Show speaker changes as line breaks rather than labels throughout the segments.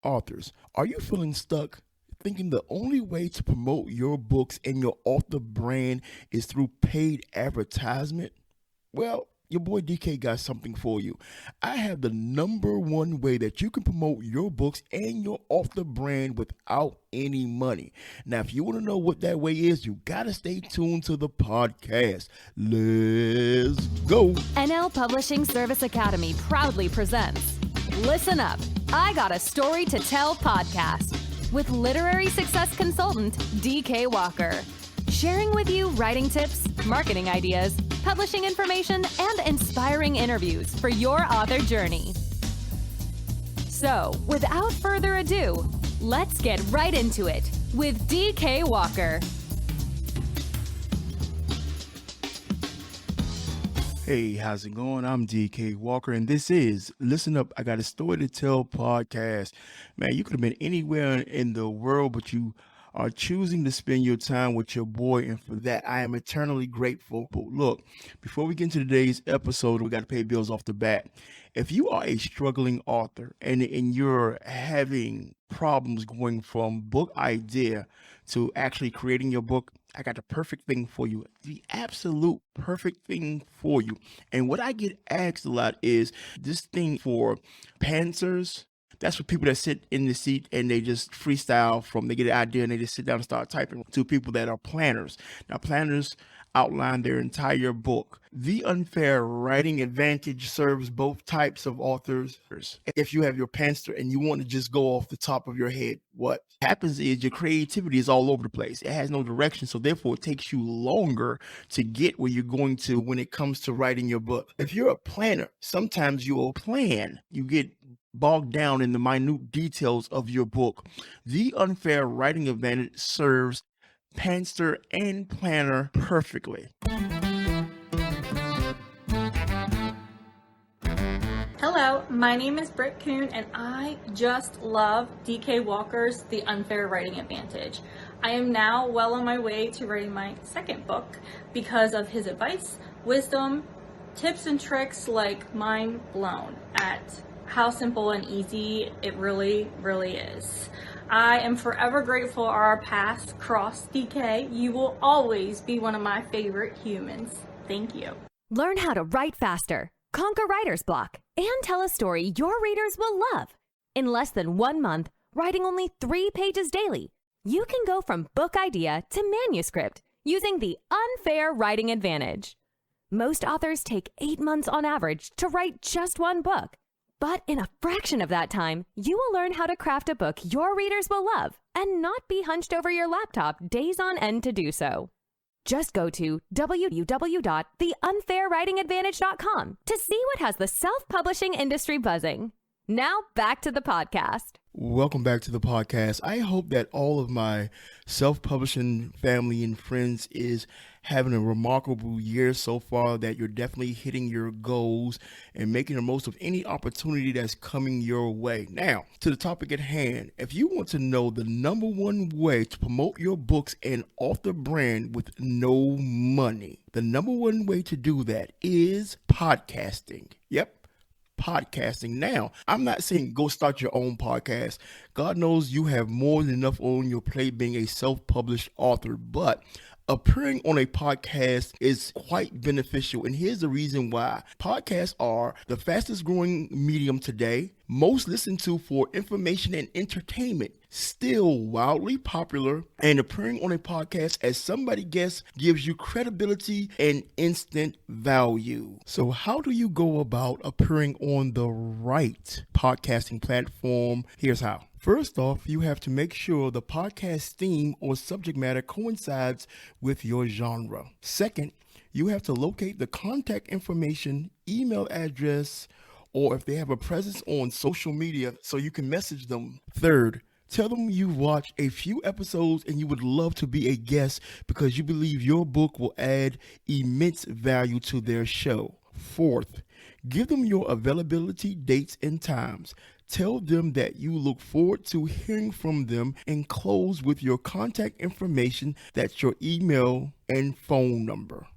Authors, are you feeling stuck? Thinking the only way to promote your books and your author brand is through paid advertisement? Well, your boy DK got something for you. I have the number one way that you can promote your books and your author brand without any money. Now, if you want to know what that way is, you got to stay tuned to the podcast. Let's go.
NL Publishing Service Academy proudly presents Listen Up, I Got a Story to Tell podcast with literary success consultant DK Walker. Sharing with you writing tips, marketing ideas, publishing information, and inspiring interviews for your author journey. So, without further ado, let's get right into it with DK Walker.
Hey, how's it going? I'm DK Walker, and this is Listen Up, I Got a Story to Tell podcast. Man, you could have been anywhere in the world, but you are choosing to spend your time with your boy, and for that, I am eternally grateful. But look, before we get into today's episode, we got to pay bills off the bat. If you are a struggling author and you're having problems going from book idea to actually creating your book, I got the perfect thing for you, the absolute perfect thing for you. And what I get asked a lot is this thing for pantsers. That's for people that sit in the seat and they just freestyle they get an idea and they just sit down and start typing, to people that are planners. Now, planners outline their entire book. The Unfair Writing Advantage serves both types of authors. If you have your pantser and you want to just go off the top of your head, what happens is your creativity is all over the place. It has no direction, so therefore it takes you longer to get where you're going to when it comes to writing your book. If you're a planner, sometimes you will plan. You get bogged down in the minute details of your book. The Unfair Writing Advantage serves pantser and planner perfectly.
Hello, my name is Britt Kuhn, and I just love DK Walker's The Unfair Writing Advantage. I am now well on my way to writing my second book because of his advice, wisdom, tips and tricks like mind blown at how simple and easy it really, really is. I am forever grateful our paths crossed, DK. You will always be one of my favorite humans. Thank you.
Learn how to write faster, conquer writer's block, and tell a story your readers will love. In less than 1 month, writing only 3 pages daily, you can go from book idea to manuscript using the Unfair Writing Advantage. Most authors take 8 months on average to write just 1 book. But in a fraction of that time, you will learn how to craft a book your readers will love and not be hunched over your laptop days on end to do so. Just go to www.theunfairwritingadvantage.com to see what has the self-publishing industry buzzing. Now back to the podcast.
Welcome back to the podcast. I hope that all of my self-publishing family and friends is having a remarkable year so far, that you're definitely hitting your goals and making the most of any opportunity that's coming your way. Now, to the topic at hand, if you want to know the number one way to promote your books and author brand with no money, the number one way to do that is podcasting. Yep. Podcasting. Now, I'm not saying go start your own podcast. God knows you have more than enough on your plate being a self-published author, but appearing on a podcast is quite beneficial. And here's the reason why. Podcasts are the fastest growing medium today, most listened to for information and entertainment, still wildly popular, and appearing on a podcast as somebody guest gives you credibility and instant value. So how do you go about appearing on the right podcasting platform? Here's how. First off, you have to make sure the podcast theme or subject matter coincides with your genre. Second, you have to locate the contact information, email address, or if they have a presence on social media so you can message them. Third, tell them you've watched a few episodes and you would love to be a guest because you believe your book will add immense value to their show. Fourth, give them your availability, dates, and times. Tell them that you look forward to hearing from them and close with your contact information. That's your email and phone number.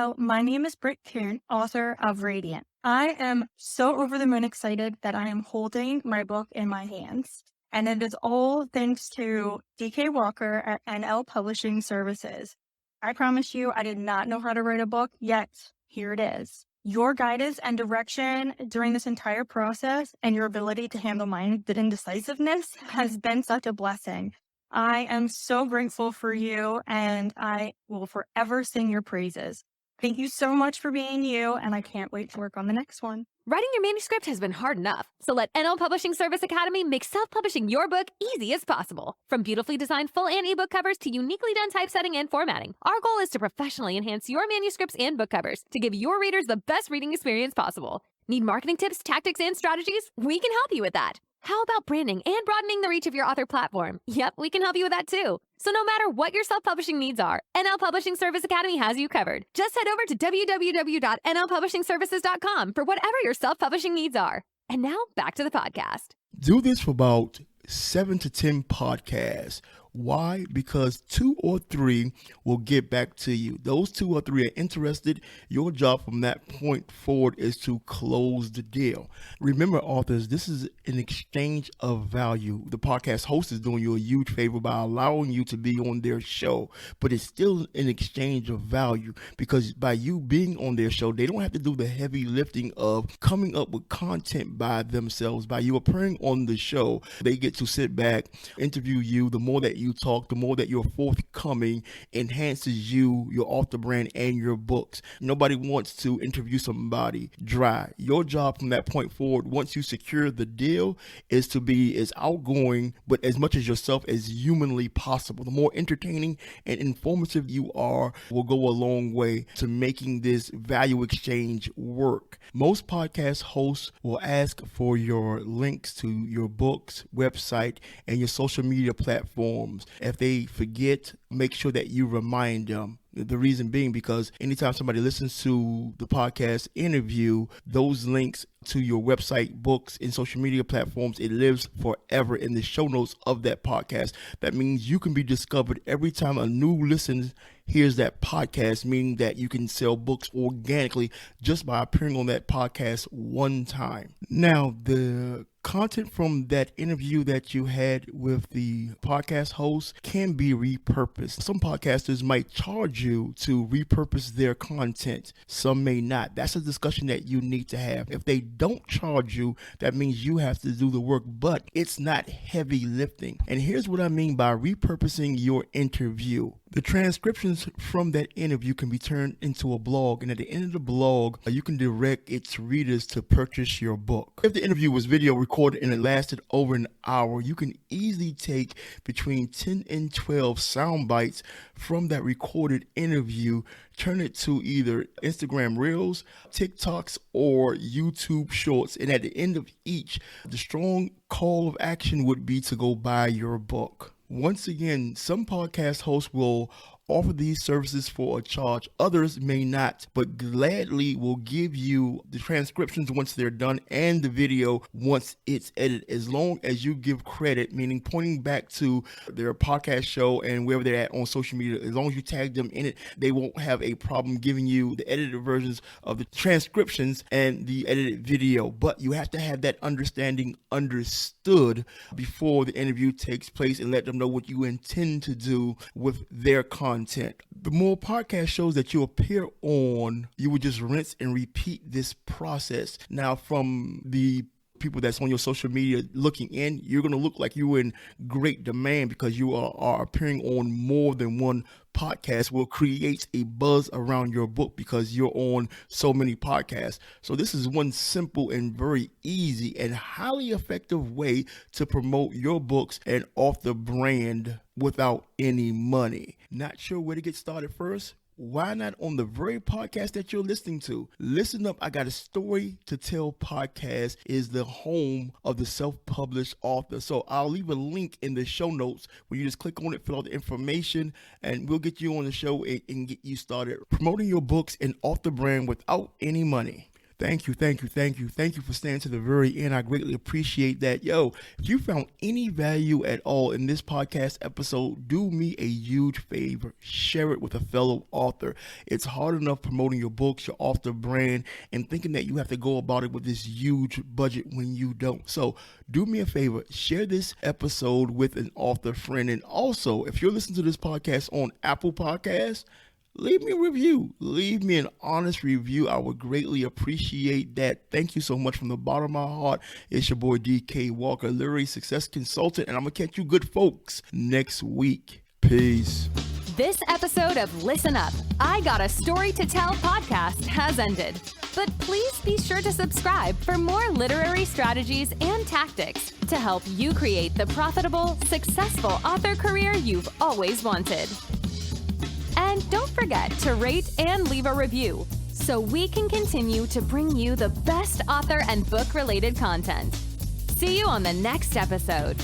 Hello, my name is Britt Kuhn, author of Radiant. I am so over the moon excited that I am holding my book in my hands. And it is all thanks to DK Walker at NL Publishing Services. I promise you, I did not know how to write a book, yet here it is. Your guidance and direction during this entire process and your ability to handle my indecisiveness has been such a blessing. I am so grateful for you, and I will forever sing your praises. Thank you so much for being you, and I can't wait to work on the next one.
Writing your manuscript has been hard enough, so let NL Publishing Service Academy make self-publishing your book easy as possible. From beautifully designed full and ebook covers to uniquely done typesetting and formatting, our goal is to professionally enhance your manuscripts and book covers to give your readers the best reading experience possible. Need marketing tips, tactics, and strategies? We can help you with that. How about branding and broadening the reach of your author platform? Yep, we can help you with that too. So no matter what your self-publishing needs are, NL Publishing Service Academy has you covered. Just head over to www.nlpublishingservices.com for whatever your self-publishing needs are. And now back to the podcast.
Do this for about 7 to 10 podcasts. Why? Because 2 or 3 will get back to you. Those 2 or 3 are interested. Your job from that point forward is to close the deal. Remember, authors, this is an exchange of value. The podcast host is doing you a huge favor by allowing you to be on their show, but it's still an exchange of value because by you being on their show, they don't have to do the heavy lifting of coming up with content by themselves. By you appearing on the show, they get to sit back, interview you. The more that you talk, the more that you're forthcoming enhances you, your author brand, and your books. Nobody wants to interview somebody dry. Your job from that point forward, once you secure the deal, is to be as outgoing, but as much as yourself as humanly possible. The more entertaining and informative you are will go a long way to making this value exchange work. Most podcast hosts will ask for your links to your books, website, and your social media platforms. If they forget, make sure that you remind them. The reason being because anytime somebody listens to the podcast interview, those links to your website, books, and social media platforms, it lives forever in the show notes of that podcast. That means you can be discovered every time a new listener hears that podcast, meaning that you can sell books organically just by appearing on that podcast one time. Now, the content from that interview that you had with the podcast host can be repurposed. Some podcasters might charge you to repurpose their content. Some may not. That's a discussion that you need to have. If they don't charge you, that means you have to do the work, but it's not heavy lifting. And here's what I mean by repurposing your interview. The transcriptions from that interview can be turned into a blog, and at the end of the blog, you can direct its readers to purchase your book. If the interview was video recorded and it lasted over an hour, you can easily take between 10 and 12 sound bites from that recorded interview, turn it to either Instagram Reels, TikToks, or YouTube Shorts. And at the end of each, the strong call of action would be to go buy your book. Once again, some podcast hosts will offer these services for a charge. Others may not, but gladly will give you the transcriptions once they're done and the video once it's edited, as long as you give credit, meaning pointing back to their podcast show and wherever they're at on social media. As long as you tag them in it, they won't have a problem giving you the edited versions of the transcriptions and the edited video. But you have to have that understanding understood before the interview takes place and let them know what you intend to do with their content. The more podcast shows that you appear on, you would just rinse and repeat this process. Now, from the people that's on your social media looking in, you're going to look like you're in great demand because you are appearing on more than one podcast. Will create a buzz around your book because you're on so many podcasts. So this is one simple and very easy and highly effective way to promote your books and author brand without any money. Not sure where to get started first? Why not on the very podcast that you're listening to? Listen up, I Got a Story to Tell podcast is the home of the self-published author. So I'll leave a link in the show notes where you just click on it, fill out the information, and we'll get you on the show and get you started promoting your books and author brand without any money. Thank you, thank you, thank you. Thank you for staying to the very end. I greatly appreciate that. Yo, if you found any value at all in this podcast episode, do me a huge favor. Share it with a fellow author. It's hard enough promoting your books, your author brand, and thinking that you have to go about it with this huge budget when you don't. So do me a favor, share this episode with an author friend. And also, if you're listening to this podcast on Apple Podcasts, leave me a review. Leave me an honest review. I would greatly appreciate that. Thank you so much from the bottom of my heart. It's your boy DK Walker, literary success consultant, and I'm going to catch you good folks next week. Peace.
This episode of Listen Up, I Got a Story to Tell podcast has ended. But please be sure to subscribe for more literary strategies and tactics to help you create the profitable, successful author career you've always wanted. And don't forget to rate and leave a review so we can continue to bring you the best author and book-related content. See you on the next episode.